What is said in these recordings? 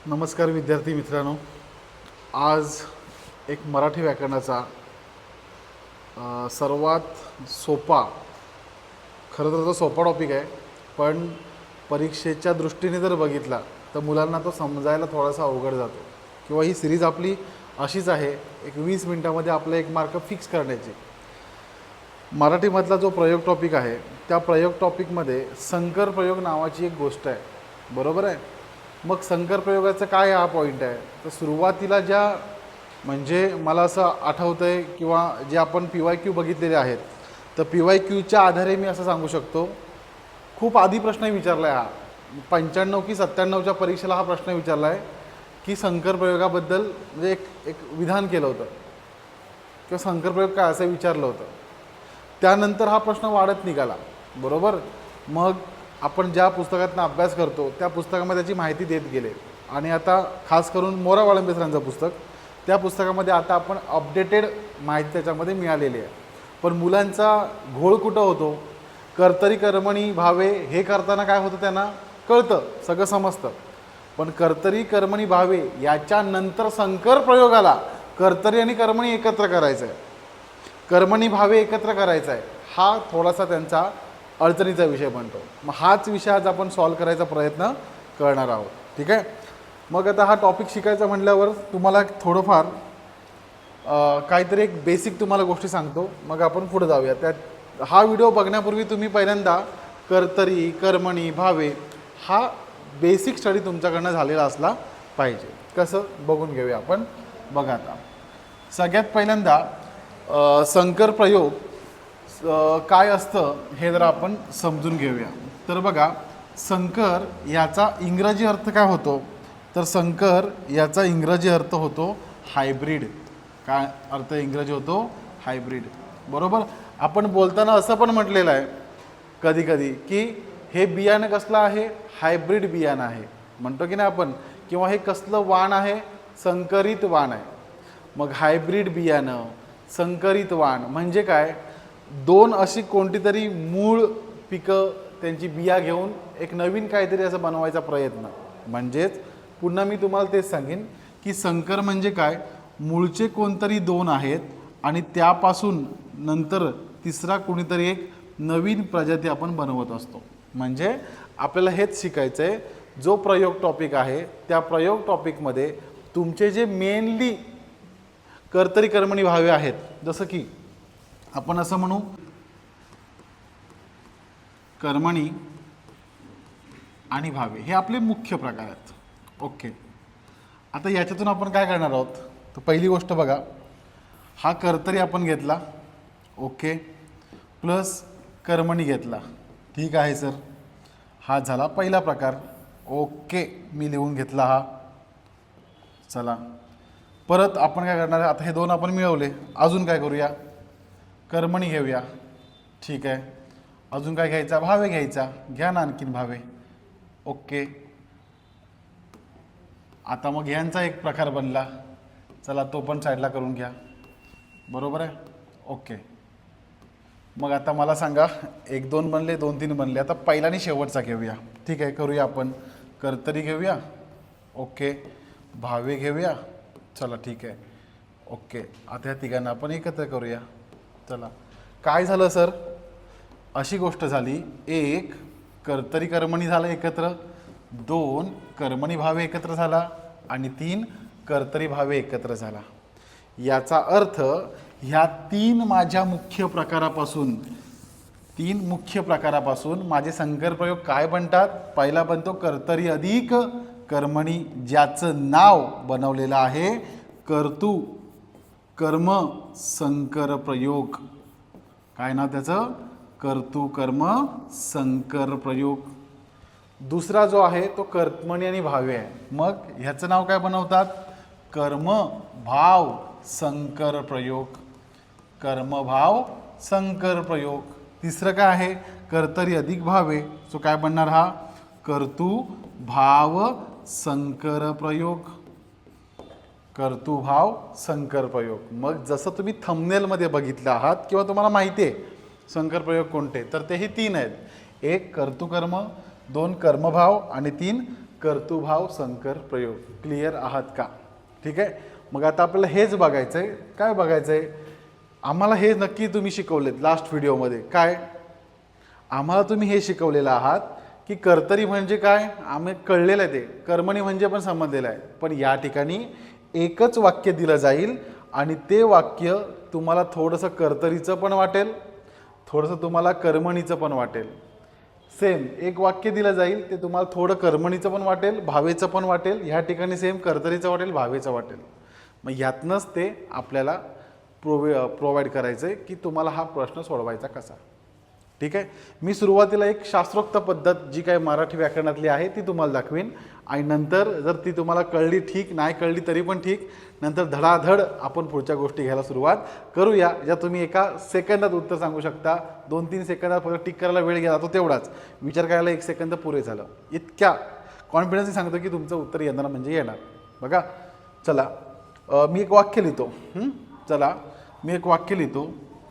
नमस्कार विद्यार्थी मित्रांनो. आज एक मराठी व्याकरणाचा सर्वात सोपा, खरं तर तो सोपा टॉपिक आहे, पण परीक्षेच्या दृष्टीने जर बघितला तर मुलांना तो समजायला थोडासा अवघड जातो. किंवा ही सिरीज आपली अशीच आहे, एक 20 मिनटामध्ये आपला एक मार्क फिक्स करण्याची. मराठीमधला जो प्रयोग टॉपिक आहे त्या प्रयोग टॉपिकमध्ये संकर प्रयोग नावाची एक गोष्ट आहे, बरोबर आहे. मग संकर प्रयोगाचं काय हा पॉईंट आहे, तर सुरुवातीला ज्या म्हणजे मला असं आठवतं आहे किंवा जे आपण PYQ बघितलेले आहेत, तर PYQच्या आधारे मी असं सांगू शकतो, खूप आधी प्रश्न विचारला आहे हा. 95 की 97च्या परीक्षेला हा प्रश्न विचारला आहे की संकर प्रयोगाबद्दल म्हणजे एक विधान केलं होतं किंवा संकर प्रयोग काय असं विचारलं होतं. त्यानंतर हा प्रश्न वाढत निघाला, बरोबर. मग आपण ज्या पुस्तकातून अभ्यास करतो त्या पुस्तकामध्ये त्याची माहिती देत गेले आणि आता खास करून मोरा वाळंबे सरांचं पुस्तक, त्या पुस्तकामध्ये आता आपण अपडेटेड माहिती त्याच्यामध्ये मिळालेली आहे. पण मुलांचा घोळ कुठं होतो, कर्तरी कर्मणी भावे हे करताना काय होतं, त्यांना कळतं, सगळं समजतं, पण कर्तरी कर्मणी भावे याच्यानंतर संकर प्रयोगाला कर्तरी आणि कर्मणी एकत्र करायचं आहे, कर्मणी भावे एकत्र करायचा आहे, हा थोडासा त्यांचा अडचणीचा विषय बनतो. मग हाच विषय आज आपण सॉल्व करायचा प्रयत्न करणार आहोत, ठीक आहे. मग आता हा टॉपिक शिकायचा म्हटल्यावर तुम्हाला थोडंफार काहीतरी एक बेसिक तुम्हाला गोष्टी सांगतो, मग आपण पुढे जाऊया. त्यात हा व्हिडिओ बघण्यापूर्वी तुम्ही पहिल्यांदा कर्तरी कर्मणी भावे हा बेसिक स्टडी तुमच्याकडनं झालेला असला पाहिजे. कसं बघून घेऊया आपण. बघा आता सगळ्यात पहिल्यांदा संकर प्रयोग काय असतं हे जरा आपण समजून घेऊया. तर बघा, संकर याचा इंग्रजी अर्थ काय होतो, तर संकर याचा इंग्रजी अर्थ होतो हायब्रिड. काय अर्थ इंग्रजी होतो, हायब्रिड, बरोबर. आपण बोलताना असं पण म्हटलेलं आहे कधी कधी की हे बियाणं कसलं आहे, हायब्रिड बियाणं आहे म्हणतो की नाही आपण, किंवा हे कसलं वाण आहे, संकरित वाण आहे. मग हायब्रिड बियाणं, संकरित वाण म्हणजे काय, दोन अशी कोणती तरी मूळ पिकं त्यांची बिया घेऊन एक नवीन काहीतरी असं बनवायचा प्रयत्न. म्हणजेच पुन्हा मी तुम्हाला तेच सांगेन की संकर म्हणजे काय, मूळचे कोणतरी दोन आहेत आणि त्यापासून नंतर तिसरा कोणीतरी एक नवीन प्रजाती आपण बनवत असतो. म्हणजे आपल्याला हेच शिकायचं आहे. जो प्रयोग टॉपिक आहे त्या प्रयोग टॉपिकमध्ये तुमचे जे मेनली कर्तरी कर्मणी भावे आहेत, जसं की आपण असं म्हणू कर्मणी आणि भावे, हे आपले मुख्य प्रकार आहेत. ओके, आता याच्यातून आपण काय करणार आहोत, तर पहिली गोष्ट बघा, हा कर्तरी आपण घेतला, ओके, प्लस कर्मणी घेतला, ठीक आहे सर, हा झाला पहिला प्रकार. ओके, मी लिहून घेतला हा. चला परत आपण काय करणार आहे, आता हे दोन आपण मिळवले, अजून काय करूया, कर्मणी घेऊया, ठीक आहे. अजून काय घ्यायचा, भावे घ्यायचा, घ्या ना आणखीन भावे. ओके, आता मग ह्यांचा एक प्रकार बनला, चला तो पण साईडला करून घ्या, बरोबर आहे. ओके, मग आता मला सांगा, एक दोन बनले, दोन तीन बनले, आता पहिला आणि शेवटचा घेऊया, ठीक आहे, करूया आपण. कर्तरी घेऊया, ओके, भावे घेऊया, चला ठीक आहे. ओके, आता ह्या तिघांना आपण एकत्र करूया. चला, काय झालं सर, अशी गोष्ट झाली, एक कर्तरी कर्मणी झालं एकत्र, दोन कर्मणी भावे एकत्र झाला आणि तीन कर्तरी भावे एकत्र झाला. याचा अर्थ ह्या तीन मुख्य प्रकारापासून माझे संकर प्रयोग काय बनतात. पहिला बनतो कर्तरी अधिक कर्मणी, ज्याचं नाव बनवलेलं आहे कर्तू कर्म संकर प्रयोग. काय नाव त्याचं, कर्तू कर्म संकर प्रयोग. दुसरा जो आहे तो कर्मणी आणि भावे आहे, मग ह्याचं नाव काय बनवतात, कर्म भाव संकर प्रयोग, कर्म भाव संकर प्रयोग. तिसरं काय आहे, कर्तरी अधिक भावे, सो काय बनणार हा, कर्तू भाव संकर प्रयोग, कर्तृभाव संकर प्रयोग. मग जसं तुम्ही थंबनेलमध्ये बघितलं आहात किंवा तुम्हाला माहिती आहे संकर प्रयोग कोणते, तर तेही तीन आहेत. एक कर्तृकर्म, दोन कर्मभाव आणि तीन कर्तृभाव संकर प्रयोग. क्लिअर आहात का? ठीक आहे. मग आता आपल्याला हेच बघायचं आहे. काय बघायचं आहे? आम्हाला हे नक्की तुम्ही शिकवलेत लास्ट व्हिडिओमध्ये. काय आम्हाला तुम्ही हे शिकवलेलं आहात की कर्तरी म्हणजे काय, आम्ही कळलेलं आहे ते. कर्मणी म्हणजे पण समजलेलं आहे. पण या ठिकाणी एकच वाक्य दिलं जाईल आणि ते वाक्य तुम्हाला थोडंसं कर्तरीचं पण वाटेल, थोडंसं तुम्हाला कर्मणीचं पण वाटेल. सेम एक वाक्य दिलं जाईल, ते तुम्हाला थोडं कर्मणीचं पण वाटेल, भावेचं पण वाटेल. ह्या ठिकाणी सेम कर्तरीचं वाटेल, भावेचं वाटेल. मग ह्यातनंच ते आपल्याला प्रोव्हाइड करायचं आहे की तुम्हाला हा प्रश्न सोडवायचा कसा. ठीक आहे. मी सुरुवातीला एक शास्त्रोक्त पद्धत जी काही मराठी व्याकरणातली आहे ती तुम्हाला दाखवीन आणि नंतर जर ती तुम्हाला कळली ठीक, नाही कळली तरी पण ठीक. नंतर धडाधड आपण पुढच्या गोष्टी घ्यायला सुरुवात करूया, ज्या तुम्ही एका सेकंदात उत्तर सांगू शकता. 2-3 सेकंदात फक्त टिक करायला वेळ गेला तो तेवढाच, विचार करायला 1 सेकंद पुरे झालं. इतक्या कॉन्फिडन्सने सांगतो की तुमचं उत्तर येणार म्हणजे येणार. बघा चला, मी एक वाक्य लिहितो. चला मी एक वाक्य लिहितो.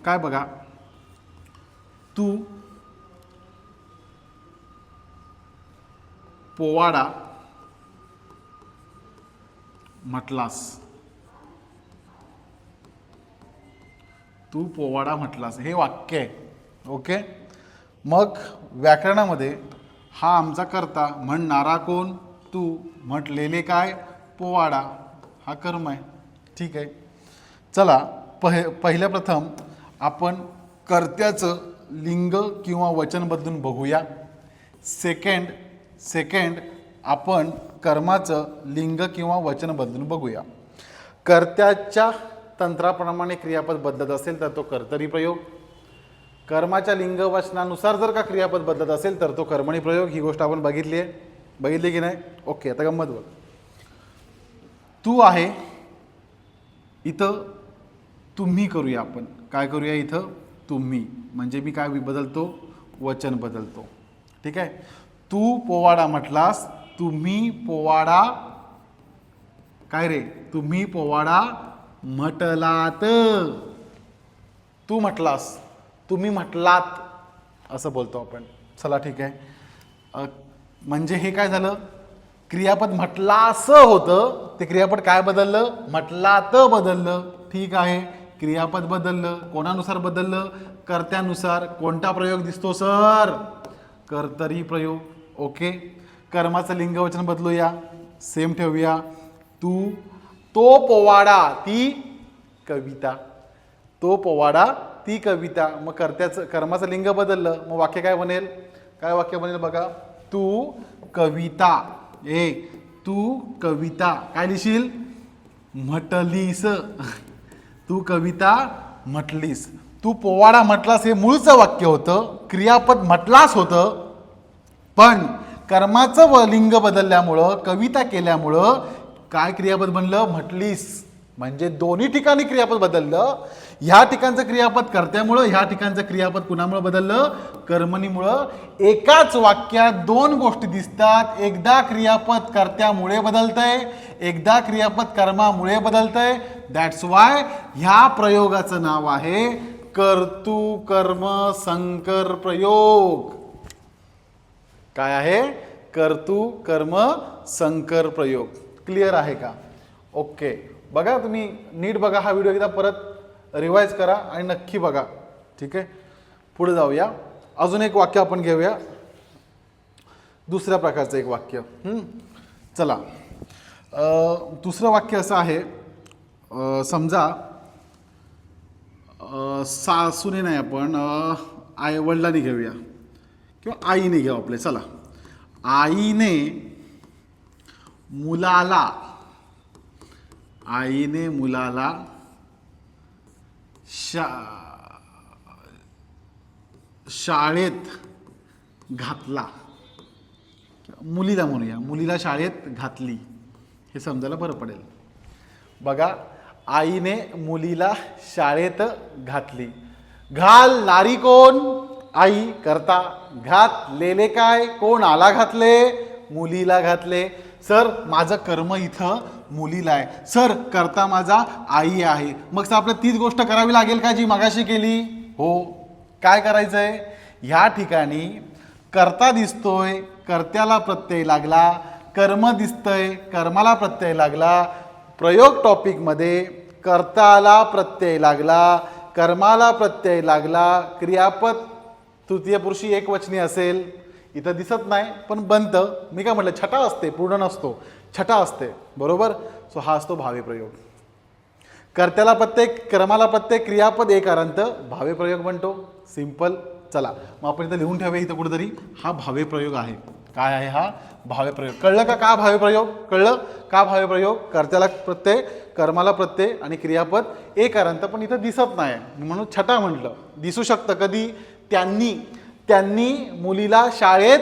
काय बघा, तू पोवाडा म्हटलास. तू पोवाडा म्हटलास हे वाक्य आहे. ओके. मग व्याकरणामध्ये हा आमचा कर्ता, म्हणणारा कोण, तू, म्हटलेले काय, पोवाडा, हा कर्म आहे. ठीक आहे. चला पहिल्या प्रथम आपण कर्त्याचं लिंग किंवा वचन बदलून बघूया. सेकंड आपण कर्माचं लिंग किंवा वचन बदलून बघूया. कर्त्याच्या तंत्राप्रमाणे क्रियापद बदलत असेल तर तो कर्तरी प्रयोग. कर्माच्या लिंग वचनानुसार जर का क्रियापद बदलत असेल तर तो कर्मणी प्रयोग. ही गोष्ट आपण बघितली आहे, बघितली की नाही? ओके. आता गंमत बघ. तू आहे इथं, तुम्ही करूया आपण. काय करूया इथं? तुम्ही. म्हणजे मी काय बदलतो? वचन बदलतो. ठीक आहे. तू पोवाडा म्हटलास, तुम्ही पोवाडा, काय रे, तुम्ही पोवाडा म्हटलात. तू म्हटलास, तुम्ही म्हटलात असं बोलतो आपण. चला ठीक आहे. म्हणजे हे काय झालं? क्रियापद म्हटलास होतं, ते क्रियापद काय बदललं? म्हटलात बदललं. ठीक आहे. क्रियापद बदललं. कोणानुसार बदललं? कर्त्यानुसार. कोणता प्रयोग दिसतो सर? कर्तरी प्रयोग. ओके. कर्माचं लिंगवचन बदलूया, सेम ठेवूया. तू, तो पोवाडा, ती कविता. तो पोवाडा, ती कविता. मग कर्माचं लिंग बदललं, मग वाक्य काय बनेल? काय वाक्य बनेल बघा? तू कविता. तू कविता काय लिहिशील? म्हटलीस. तू कविता म्हटलीस. तू पोवाडा म्हटलास हे मूळचं वाक्य होतं, क्रियापद म्हटलास होतं. पण कर्माचं लिंग बदलल्यामुळं, कविता केल्यामुळं काय क्रियापद बनलं? म्हटलीस. म्हणजे दोन्ही ठिकाणी क्रियापद बदललं. ह्या ठिकाणचं क्रियापद कर्त्यामुळं, ह्या ठिकाणचं क्रियापद कुणामुळं बदललं? कर्मणीमुळं. एकाच वाक्यात दोन गोष्टी दिसतात. एकदा क्रियापद कर्त्यामुळे बदलतंय, एकदा क्रियापद कर्मामुळे बदलतंय. दॅट्स वाय ह्या प्रयोगाचं नाव आहे कर्तृ कर्म संकर प्रयोग. काय आहे? कर्तृ कर्म संकर प्रयोग. क्लिअर आहे का? ओके. बघा तुम्ही नीट बघा हा व्हिडिओ, एकदा परत रिवाइज करा आणि नक्की बघा. ठीक आहे. पुढे जाऊया. अजून एक वाक्य आपण घेऊया, दुसऱ्या प्रकारचं एक वाक्य. चला, दुसरं वाक्य असं आहे. समजा सासूने नाही, आपण आई वडिलांनी घेऊया किंवा आईने घेऊ आपले. चला, आईने मुलाला शाळेत घातला. मुलीला म्हणूया, मुलीला शाळेत घातली, हे समजायला बरं पडेल. बघा, आईने मुलीला शाळेत घातली. घालणारी कोण? आई, करता. घातलेले काय? कोण आला घातले? मुलीला घातले. सर माझं कर्म इथं मुलीला आहे, सर करता माझा आई आहे. मग सर आपल्याला तीच गोष्ट करावी लागेल का जी मगाशी केली? हो. काय करायचंय? ह्या ठिकाणी कर्ता दिसतोय, कर्त्याला प्रत्यय लागला, कर्म दिसतंय, कर्माला प्रत्यय लागला. प्रयोग टॉपिकमध्ये कर्ताला प्रत्यय लागला, कर्माला प्रत्यय लागला, क्रियापद तृतीय पुरुषी एकवचनी असेल. इथं दिसत नाही पण बनतं. मी काय म्हटलं, छटा असते, पूर्ण नसतो, छटा असते, बरोबर. सो हा असतो भावे प्रयोग. कर्त्याला प्रत्यय, कर्माला प्रत्यय, क्रियापद एकारांत, भावे प्रयोग बनतो. सिंपल. चला मग आपण इथं लिहून ठेवूया इथं कुठेतरी, हा भावे प्रयोग आहे. काय आहे हा? भावे प्रयोग. कळलं का का भावे प्रयोग? कळलं का भावे प्रयोग? कर्त्याला प्रत्यय, कर्माला प्रत्यय आणि क्रियापद एकारांत, पण इथं दिसत नाही म्हणून छटा म्हटलं. दिसू शकतं कधी? त्यांनी मुलीला शाळेत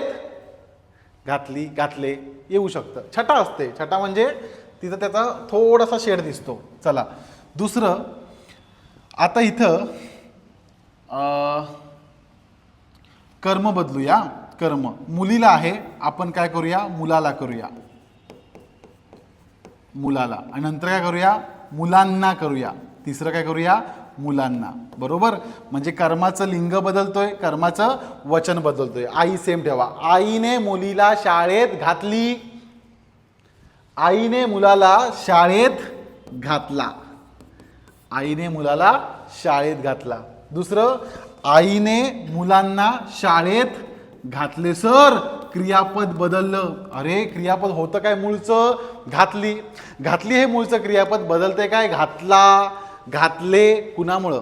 घातले येऊ शकतं. छटा असते. छटा म्हणजे तिथं त्याचा थोडासा शेड दिसतो. चला दुसरं, आता इथं कर्म बदलूया. कर्म मुलीला आहे, आपण काय करूया? मुलाला करूया. मुलाला. आणि नंतर काय करूया? मुलांना करूया. तिसरं काय करूया? मुलांना. बरोबर. म्हणजे कर्माचं लिंग बदलतोय, कर्माचं वचन बदलतोय. आई सेम ठेवा. आईने मुलीला शाळेत घातली. आईने मुलाला शाळेत घातला. आईने मुलाला शाळेत घातला. दुसरं, आईने मुलांना शाळेत घातले. सर क्रियापद बदललं. अरे क्रियापद होतं काय मूळचं? घातली. घातली हे मूळचं क्रियापद बदलतंय काय? घातला. घातले कुणामुळं?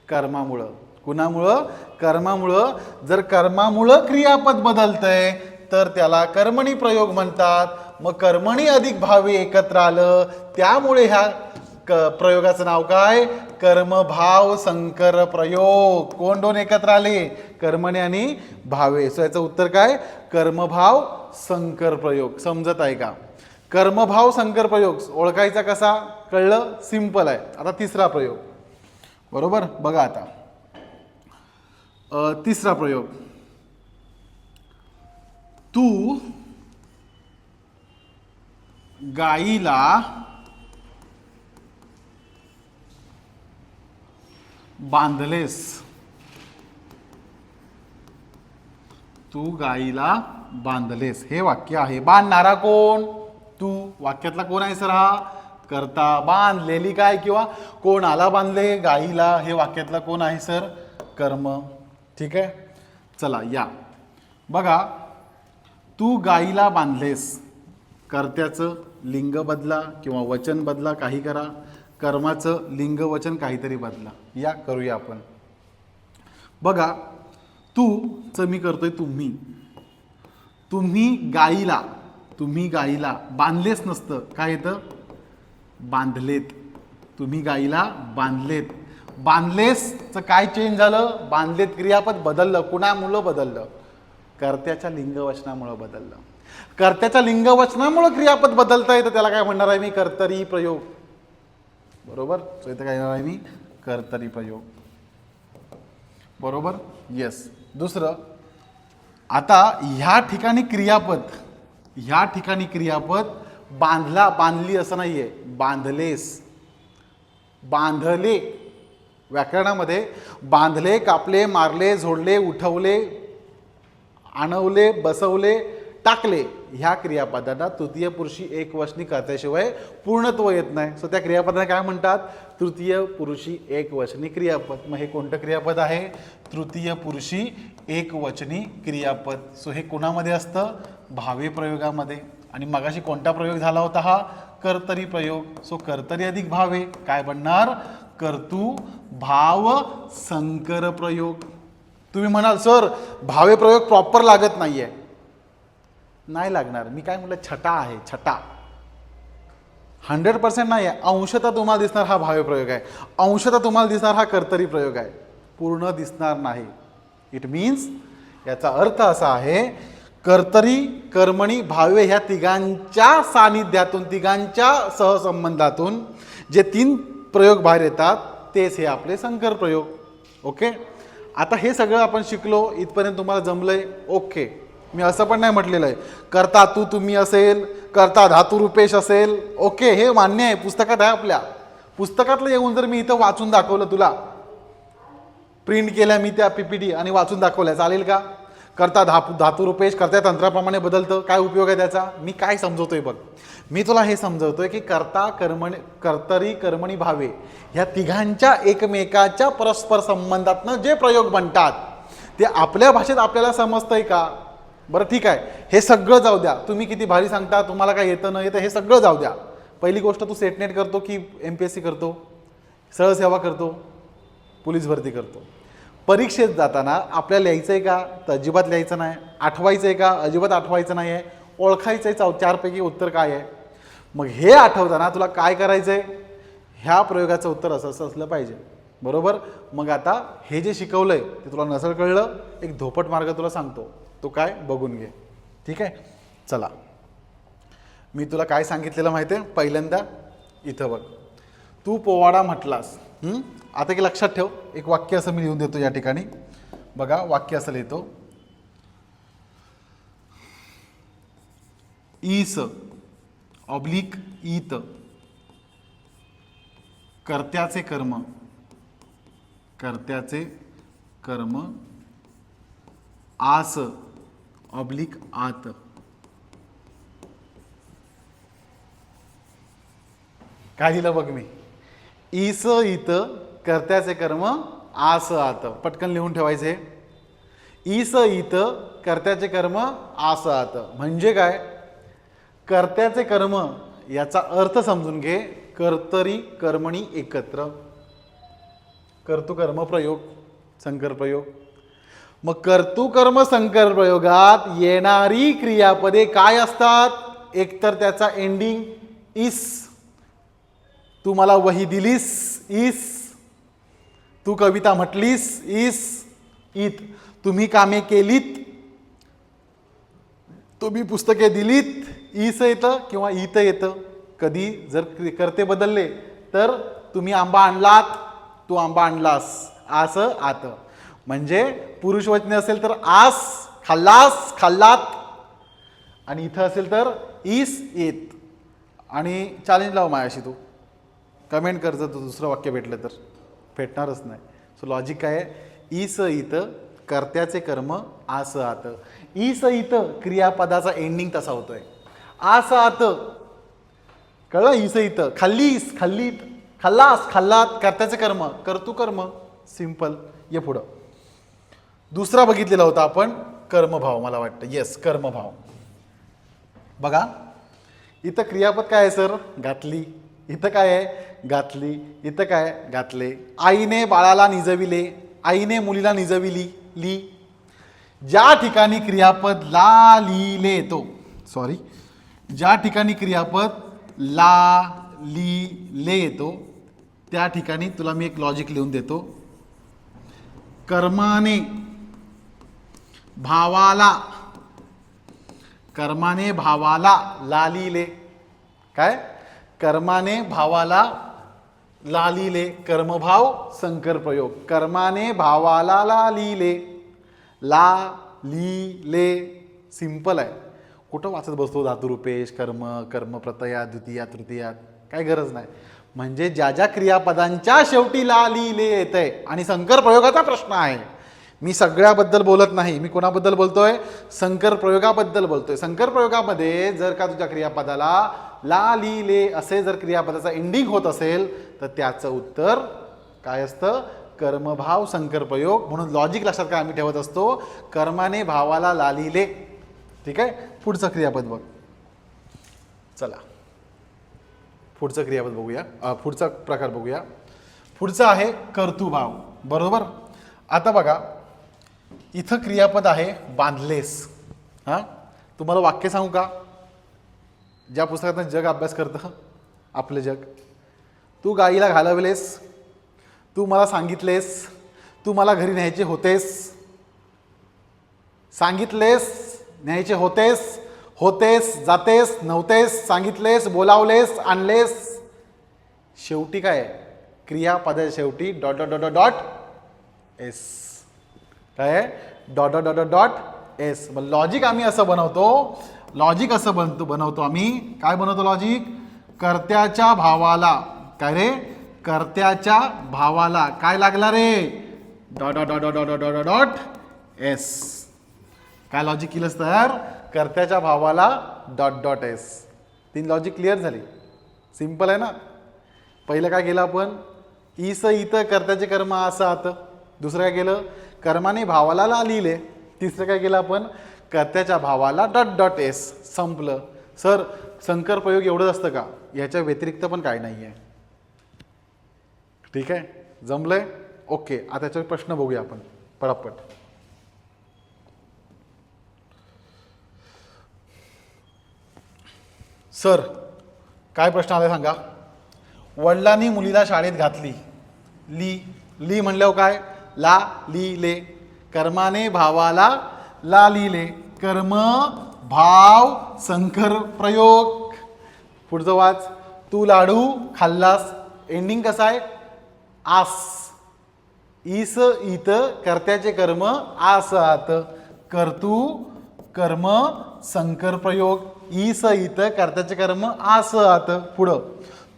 कर्मामुळं. कुणामुळं? कर्मामुळं. जर कर्मामुळं क्रियापद बदलतंय तर त्याला कर्मणी प्रयोग म्हणतात. मग कर्मणी अधिक भावे एकत्र आलं, त्यामुळे ह्या प्रयोगाचं नाव काय? कर्मभाव संकर प्रयोग. कोण दोन एकत्र आले? कर्मणी आणि भावे. सो याचं उत्तर काय? कर्मभाव संकर प्रयोग. समजत आहे का? कर्मभाव संकर प्रयोग ओळखायचा कसा? कळलं? सिंपल आहे. आता तिसरा प्रयोग. बरोबर. बघा आता तिसरा प्रयोग. तू गाईला बांधलेस. तू गाईला बांधलेस हे वाक्य आहे. बांधणारा कोण? तू. वाक्यातला कोण आहे सर? हा कर्ता. बांधलेली काय किंवा कोणाला बांधले? गाईला. हे वाक्यातला कोण आहे सर? कर्म. ठीक आहे. चला या बघा. तू गाईला बांधलेस. कर्त्याचं लिंग बदला किंवा वचन बदला, काही करा. कर्माचं लिंग वचन काहीतरी बदला. या करूया आपण. बघा तू च मी करतोय तुम्ही. तुम्ही गाईला बांधलेच नसतं. काय येतं? बांधलेत. तुम्ही गाईला बांधलेत. बांधलेसचं काय चेंज झालं? बांधलेत क्रियापद बदललं. कुणामुळं बदललं? कर्त्याच्या लिंगवचनामुळं बदललं. कर्त्याच्या लिंगवचनामुळं क्रियापद बदलता येतं, त्याला काय म्हणणार आहे मी? कर्तरी प्रयोग. बरोबर. सो इथं काय येणार आहे मी? कर्तरी प्रयोग. बरोबर. येस. दुसरं, आता ह्या ठिकाणी क्रियापद बांधला, बांधली असं नाहीये. बांधलेस. बांधले. व्याकरणामध्ये बांधले, कापले, मारले, झोडले, उठवले, आणवले, बसवले, टाकले ह्या क्रियापदांना तृतीय पुरुषी एकवचनी कर्त्याशिवाय पूर्णत्व येत नाही. सो त्या क्रियापदांना काय म्हणतात? तृतीय पुरुषी एकवचनी क्रियापद. मग हे कोणतं क्रियापद आहे? तृतीय पुरुषी एकवचनी क्रियापद. सो हे कोणामध्ये असतं? भावे प्रयोगामध्ये. आणि मगाशी कोणता प्रयोग झाला होता? हा कर्तरी प्रयोग. सो कर्तरी अधिक भावे काय बनणार? कर्तृ भाव संकर प्रयोग. तुम्ही म्हणाल सर भावे प्रयोग प्रॉपर लागत नाहीये. नाही लागणार. मी काय म्हटलं? छटा आहे. छटा 100% नाही आहे. अंशतः तुम्हाला दिसणार हा भावे प्रयोग आहे, अंशतः तुम्हाला दिसणार हा कर्तरी प्रयोग आहे, पूर्ण दिसणार नाही. इट मीन्स याचा अर्थ असा आहे, कर्तरी कर्मणी भावे ह्या तिघांच्या सानिध्यातून, तिघांच्या सहसंबंधातून जे 3 प्रयोग बाहेर येतात तेच हे आपले संकर प्रयोग. ओके. आता हे सगळं आपण शिकलो, इथपर्यंत तुम्हाला जमलंय? ओके. मी असं पण नाही म्हटलेलं आहे कर्ता तू तुम्ही असेल, कर्ता धातू रूपेश असेल. ओके, हे मान्य आहे, पुस्तकात आहे. आपल्या पुस्तकातलं येऊन जर मी इथं वाचून दाखवलं, तुला प्रिंट केल्या मी त्या PPT आणि वाचून दाखवल्या, चालेल का? कर्ता धातू रूपेश कर्त्या तंत्राप्रमाणे बदलतं. काय उपयोग आहे त्याचा? मी काय समजवतोय बघ, मी तुला हे समजवतोय की कर्ता कर्मणी कर्तरी कर्मणी भावे ह्या तिघांच्या एकमेकाच्या परस्पर संबंधातनं जे प्रयोग बनतात ते आपल्या भाषेत आपल्याला समजतंय का? बरं ठीक आहे, हे सगळं जाऊ द्या, तुम्ही किती भारी सांगता, तुम्हाला काय येतं न येतं हे सगळं जाऊ द्या. पहिली गोष्ट, तू सेटनेट करतो की MPSC करतो, सरळ सेवा करतो, पोलीस भरती करतो. परीक्षेत जाताना आपल्याला लिहायचं आहे का? तर अजिबात लिहायचं नाही. आठवायचं आहे का? अजिबात आठवायचं नाही आहे. ओळखायचं आहे चारपैकी उत्तर काय आहे. मग हे आठवताना तुला काय करायचं आहे? ह्या प्रयोगाचं उत्तर असं असं असलं पाहिजे, बरोबर. मग आता हे जे शिकवलं आहे ते तुला नसेल कळलं, एक धोपट मार्ग तुला सांगतो, तो काय बघून घे, ठीक आहे. चला, मी तुला काय सांगितलेलं माहिती आहे? पहिल्यांदा इथं बघ, तू पोवाडा म्हटलास. आता की लक्षात ठेव, एक वाक्य असं मी लिहून देतो या ठिकाणी. बघा, वाक्य असं लिहितो, ईस ऑब्लिक ईत कर्त्याचे कर्म आस ऑब्लिक आत. काय लिहिलं बघ मी? ईस इत कर्त्याचे कर्म आस आत. पटकन लिहून ठेवायचे. ईस इत कर्त्याचे कर्म आस आत म्हणजे काय? कर्त्याचे कर्म याचा अर्थ समजून घे. कर्तरी कर्मणी एकत्र, कर्तुकर्म प्रयोग, संकर प्रयोग. मग कर्तुकर्म संकर प्रयोगात येणारी क्रियापदे काय असतात? एकतर त्याचा एंडिंग इस, तू मला वही दिलीस इस, तू कविता म्हटलीस इस, इत, तुम्ही कामे केलीत, तुम्ही पुस्तके दिलीत, ईस येतं किंवा ईत येतं. कधी जर कर्ते बदलले तर तुम्ही आंबा आणलात, तू आंबा आणलास, असं आत. म्हणजे पुरुषवचने असेल तर आस, खाल्लास, खाल्लात, आणि इथं असेल तर ईस येत. आणि चॅलेंज लाव माझ्याशी, तू कमेंट कर जर तू दुसरं वाक्य भेटलं तर. भेटणारच नाही. सो लॉजिक काय आहे? ईस इत कर्त्याचे कर्म आस आत. ईस इत क्रियापदाचा एंडिंग तसा होतोय. आस आत, कळलं? ईस इत खाल्लीस, खाल्लीत, खाल्लास, खाल्लात, कर्त्याचे कर्म, कर्तुकर्म, सिंपल. ये पुढं. दुसरा बघितलेला होता आपण कर्मभाव, मला वाटतं. येस, कर्मभाव. बघा, इथं क्रियापद काय आहे सर? घातली. इथं काय आहे? घातली. इथं काय? घातले. आईने बाळाला निजविले, आईने मुलीला निजविली, ली. ज्या ठिकाणी क्रियापद ला लिहिले येतो, सॉरी, ज्या ठिकाणी क्रियापद ला ली ले येतो त्या ठिकाणी तुला मी एक लॉजिक लिहून देतो. कर्माने भावाला लालिले. काय? कर्माने भावाला लालिले, कर्मभाव संकर प्रयोग. कर्माने भावाला लालिले, ला ली ले, सिंपल आहे. कुठं वाचत बसतो धातुरूपेश, कर्म, कर्म प्रत्यया, द्वितीया, तृतीया, काय गरज नाही. म्हणजे ज्या ज्या क्रियापदांच्या शेवटी ला लिहिले येत आहे. आणि संकर प्रयोगाचा प्रश्न आहे. मी सगळ्याबद्दल बोलत नाही, मी कोणाबद्दल बोलतोय? संकर प्रयोगाबद्दल बोलतोय. संकर प्रयोगामध्ये जर का तुझ्या क्रियापदाला ला लिहिले असे जर क्रियापदाचा एंडिंग होत असेल तर त्याचं उत्तर काय असतं? कर्मभाव संकर प्रयोग. म्हणून लॉजिक लक्षात काय आम्ही ठेवत असतो? कर्माने भावाला ला लिहिले. ठीक आहे. पुढचं क्रियापद बघ. चला पुढचं क्रियापद बघूया, पुढचा प्रकार बघूया. पुढचा आहे कर्तुभाव, बरोबर. आता बघा, इथं क्रियापद आहे बांधलेस. हां, तुम्हाला वाक्य सांगू का? ज्या पुस्तकातनं जग अभ्यास करतं, आपलं जग. तू गाईला घालवलेस, तू मला सांगितलेस, तू मला घरी न्यायचे होतेस, सांगितलेस, न्यायचे होतेस, होतेस, जातेस, नव्हतेस, सांगितलेस, बोलावलेस, आणलेस. शेवटी काय? क्रियापदाच्या शेवटी dot dot dot dot S. काय आहे? Dot dot dot dot S. मग लॉजिक आम्ही असं बनवतो, लॉजिक असं बनवतो आम्ही. काय बनवतो लॉजिक? कर्त्याच्या भावाला, काय रे? कर्त्याच्या भावाला काय लागला रे? Dot dot dot dot dot dot dot S. काय लॉजिक केलंस तर कर्त्याच्या भावाला dot dot S. 3 logic clear झाली. सिंपल आहे ना. पहिलं काय केलं आपण, ईस इथं कर्त्याचे कर्म असं आतं. दुसरं काय केलं, कर्माने भावाला ला लिहिले. तिसरं काय केलं आपण, कर्त्याच्या भावाला डॉट डॉट एस. संपलं. सर संकर प्रयोग एवढंच असतं का, याच्या व्यतिरिक्त पण काय नाही आहे. ठीक आहे, जमलंय. ओके, आता त्याच्यावर प्रश्न बघूया आपण पटापट. सर काय प्रश्न आला सांगा. वडिलांनी मुलीला शाळेत घातली. ली म्हणल्यावर काय, ला लिहिले. कर्माने भावाला ला लिहिले. कर्म भाव संकर प्रयोग. पुढचं वाच. तू लाडू खाल्लास. एंडिंग कसं आहे, आस. ईस इत कर्त्याचे कर्म आस आत. कर्तू कर्म संकर प्रयोग. ईस इत कर्त्याचे कर्म आस आत. पुढं,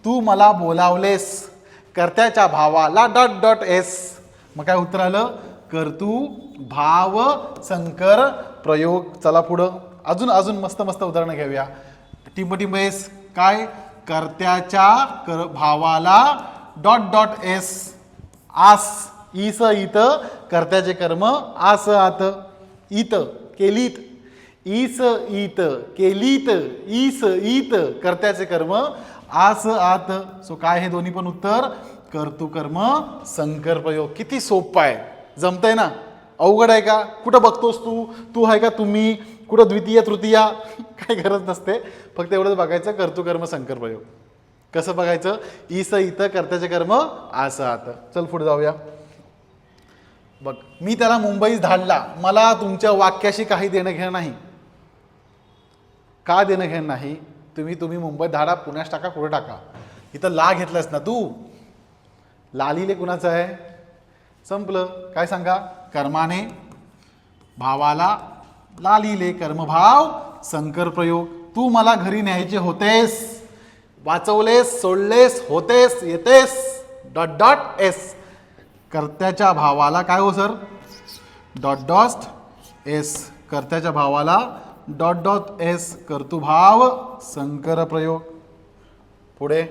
तू मला बोलावलेस. कर्त्याच्या भावाला डॉट डॉट एस. मग काय उत्तर आलं, कर्तू भाव संकर प्रयोग. चला पुढं, अजून अजून मस्त मस्त उदाहरणं घेऊया. टिंब एस. काय, कर्त्याच्या भावाला डॉट डॉट एस. आस. ईस इत कर्त्याचे कर्म आस आत. इत केलीत. ईस इत केलीत. ईस इत कर्त्याचे कर्म आस आत. सो काय हे दोन्ही पण उत्तर कर्तृ कर्म संकर प्रयोग. किती सोपं आहे, जमतंय ना. अवघड आहे का, कुठं बघतोस तू, तू आहे का तुम्ही, कुठं द्वितीय तृतीया, काही गरज नसते. फक्त एवढंच बघायचं कर्तृ कर्म संकर प्रयोग. कसं बघायचं, ईस इत कर्त्याचे कर्म आस आत. चल पुढे जाऊया. बघ, मी त्याला मुंबईत धाडला. मला तुमच्या वाक्याशी काही देणं घेणं नाही. का देणं घेणं नाही, तुम्ही मुंबईत धाडा, पुण्यात टाका, कुठे टाका. इथं ला घेतलंस ना तू. ला लिहिले कुणाचं आहे, संपलं. काय सांगा, कर्माने भावाला ला लिहिले. कर्मभाव संकर प्रयोग. तू मला घरी न्यायचे होतेस. वाचवलेस, सोडलेस, होतेस, येतेस, डॉट डॉट एस. कर्त्याच्या भावाला काय हो सर, डॉट डॉट एस. कर्त्याच्या भावाला डॉट डॉट एस. कर्तृभाव संकर प्रयोग. पुढे,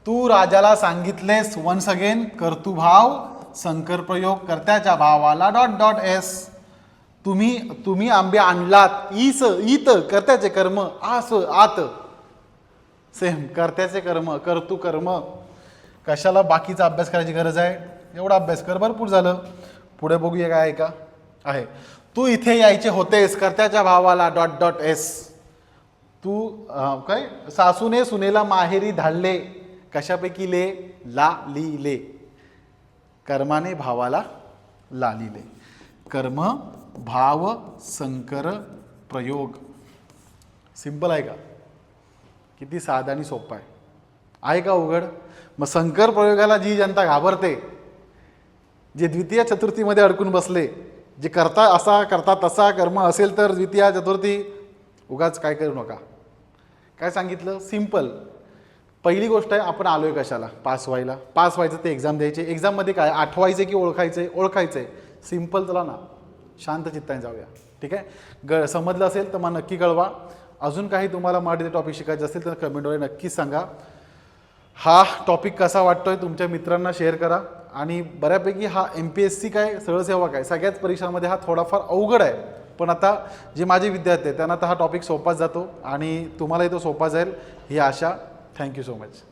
तू राजाला सांगितलेस. वन्स अगेन कर्तृभाव संकर प्रयोग. कर्त्याच्या भावाला डॉट डॉट एस. तुम्ही आंबे आणलात. ईस इत कर्त्याचे कर्म आस आत. सेम कर्त्याचे कर्म कर्तृ कर्म. कशाला बाकीचा अभ्यास करायची गरज आहे, एवढा अभ्यास कर, भरपूर झालं. पुढे बघूया काय आहे का, आहे. तू इथे यायचे होतेस. कर्त्याच्या भावाला डॉट डॉट एस. तू काय, सासूने सुनेला माहेरी धाडले. कशापैकी ले, ला लिहिले. कर्माने भावाला ला लिहिले. कर्म भाव संकर प्रयोग. सिंपल आहे का, किती साधा आणि सोपा आहे का उघड. मग संकर प्रयोगाला जी जनता घाबरते, जे द्वितीय चतुर्थीमध्ये अडकून बसले, जे करता असा करता तसा, कर्म असेल तर द्वितीय चतुर्थी, उगाच काय करू नका. काय सांगितलं, सिंपल. पहिली गोष्ट आहे, आपण आलोय कशाला, पास व्हायला. पास व्हायचं ते एक्झाम द्यायचे. एक्झाममध्ये काय आठवायचे की ओळखायचे, ओळखायचे. सिंपल. चला ना, शांत चित्ताने जाऊया. ठीक आहे, समजलं असेल तर मग नक्की कळवा. अजून काही तुम्हाला मराठीचे टॉपिक शिकायचे असेल तर कमेंटद्वारे नक्कीच सांगा. हा टॉपिक कसा वाटतोय तुमच्या मित्रांना शेअर करा. आणि बऱ्यापैकी हा MPSC काय सरळसेवक आहे, सगळ्याच परीक्षांमध्ये हा थोडाफार अवघड आहे. पण आता जे माझे विद्यार्थी आहेत त्यांना तर हा टॉपिक सोपाच जातो आणि तुम्हालाही तो सोपा जाईल ही आशा. Thank you so much.